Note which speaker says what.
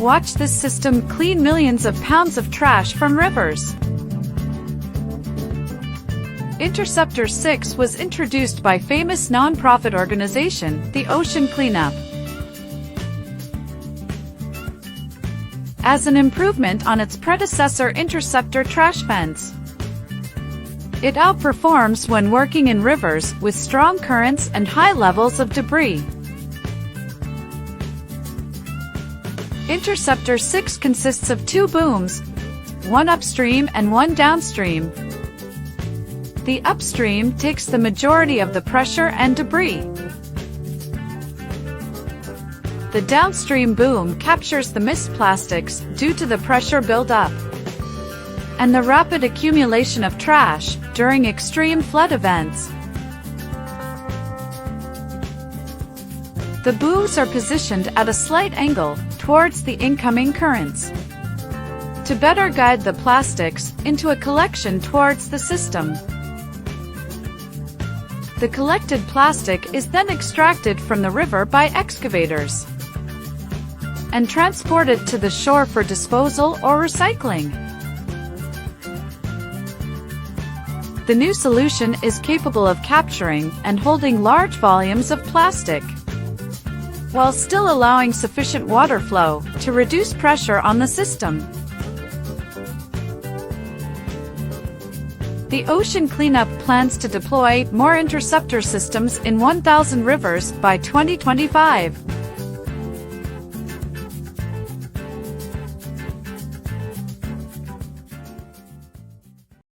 Speaker 1: Watch this system clean millions of pounds of trash from rivers. Interceptor 6 was introduced by famous non-profit organization, the Ocean Cleanup, as an improvement on its predecessor Interceptor trash fence. It outperforms when working in rivers with strong currents and high levels of debris. Interceptor 6 consists of 2 booms, one upstream and one downstream. The upstream takes the majority of the pressure and debris. The downstream boom captures the mist plastics due to the pressure buildup and the rapid accumulation of trash during extreme flood events. The booms are positioned at a slight angle towards the incoming currents to better guide the plastics into a collection towards the system. The collected plastic is then extracted from the river by excavators and transported to the shore for disposal or recycling. The new solution is capable of capturing and holding large volumes of plastic, while still allowing sufficient water flow to reduce pressure on the system. The Ocean Cleanup plans to deploy more interceptor systems in 1,000 rivers by 2025.